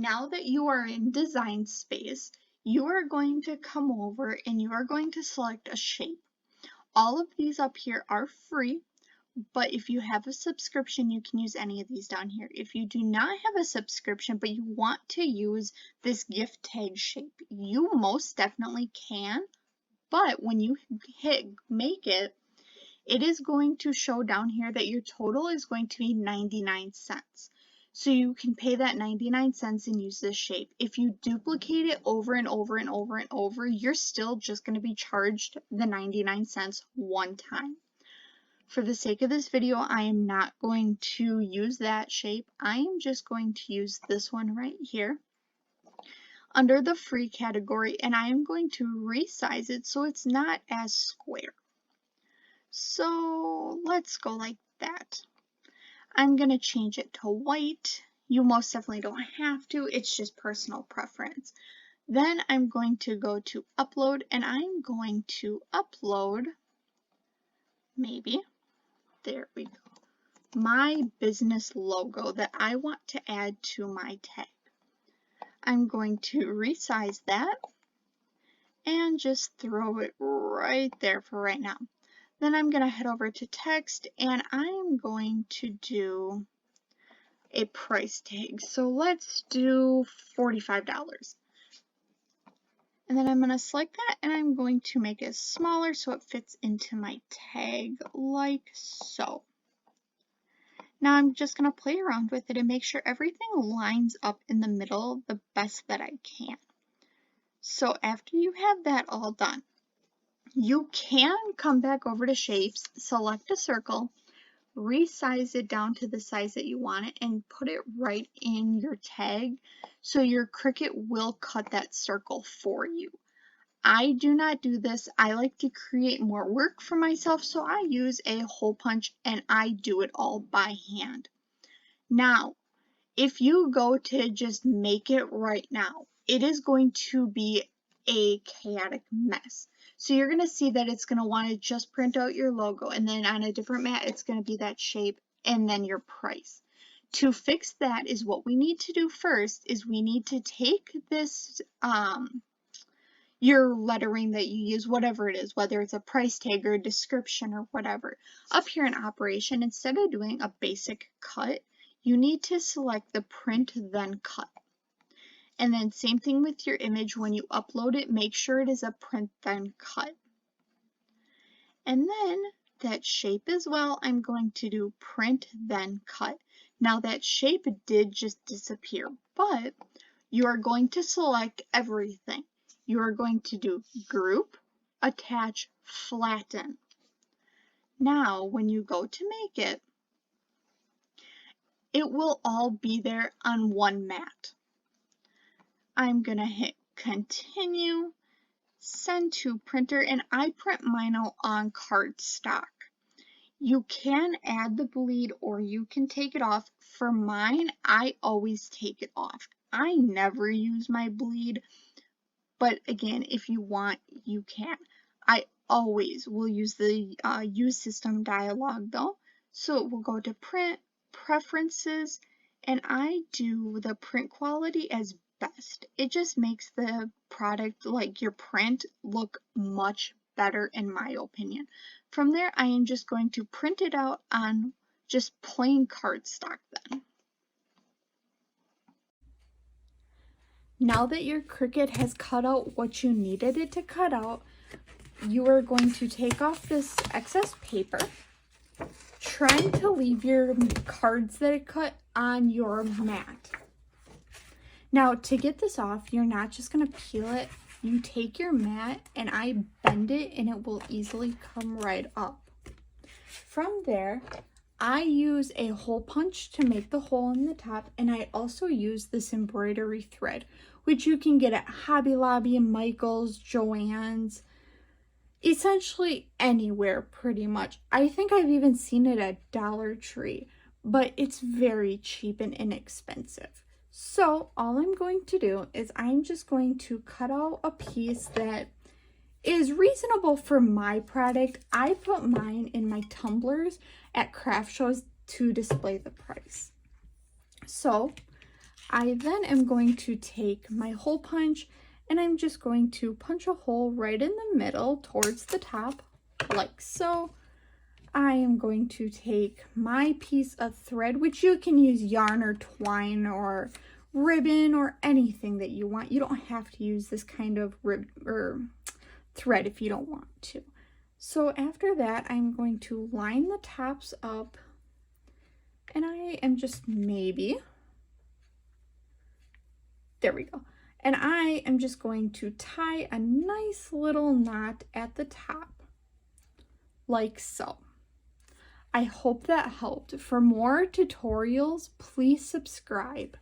Now that you are in design space, you are going to come over and you are going to select a shape. All of these up here are free, but if you have a subscription, you can use any of these down here. If you do not have a subscription, but you want to use this gift tag shape, you most definitely can, but when you hit make it, it is going to show down here that your total is going to be 99 cents. So you can pay that 99 cents and use this shape. If you duplicate it over and over and over and over, you're still just going to be charged the 99 cents one time. For the sake of this video, I am not going to use that shape. I am just going to use this one right here under the free category, and I am going to resize it so it's not as square. So let's go like that. I'm going to change it to white. You most definitely don't have to. It's just personal preference. Then I'm going to go to upload, and I'm going to upload, maybe, there we go, my business logo that I want to add to my tag. I'm going to resize that and just throw it right there for right now. Then I'm going to head over to text and I'm going to do a price tag. So let's do $45. And then I'm going to select that and I'm going to make it smaller so it fits into my tag like so. Now I'm just going to play around with it and make sure everything lines up in the middle the best that I can. So after you have that all done, you can come back over to shapes, select a circle, resize it down to the size that you want it, and put it right in your tag so your Cricut will cut that circle for you. I do not do this. I like to create more work for myself, so I use a hole punch and I do it all by hand. Now, if you go to just make it right now, it is going to be a chaotic mess. So you're going to see that it's going to want to just print out your logo, and then on a different mat it's going to be that shape and then your price. To fix that is what we need to do first is we need to take this your lettering that you use, whatever it is, whether it's a price tag or a description or whatever. Up here in operation, instead of doing a basic cut, you need to select the print then cut. And then same thing with your image. When you upload it, make sure it is a print then cut. And then that shape as well, I'm going to do print then cut. Now that shape did just disappear, but you are going to select everything. You are going to do group, attach, flatten. Now when you go to make it, it will all be there on one mat. I'm going to hit continue, send to printer, and I print mine out on cardstock. You can add the bleed or you can take it off. For mine, I always take it off. I never use my bleed, but again, if you want, you can. I always will use the use system dialog though. So we'll go to print, preferences, and I do the print quality as best. It just makes the product, like your print, look much better in my opinion. From there, I am just going to print it out on just plain cardstock then. Now that your Cricut has cut out what you needed it to cut out, you are going to take off this excess paper, trying to leave your cards that it cut on your mat. Now to get this off, you're not just going to peel it. You take your mat and I bend it and it will easily come right up. From there, I use a hole punch to make the hole in the top, and I also use this embroidery thread, which you can get at Hobby Lobby, Michael's, Joann's, essentially anywhere pretty much. I think I've even seen it at Dollar Tree, but it's very cheap and inexpensive. So all I'm going to do is I'm just going to cut out a piece that is reasonable for my product. I put mine in my tumblers at craft shows to display the price. So I then am going to take my hole punch and I'm just going to punch a hole right in the middle towards the top, like so. I am going to take my piece of thread, which you can use yarn or twine or ribbon or anything that you want. You don't have to use this kind of thread if you don't want to. So after that, I'm going to line the tops up, and I am just maybe, there we go. And I am just going to tie a nice little knot at the top, like so. I hope that helped. For more tutorials, please subscribe.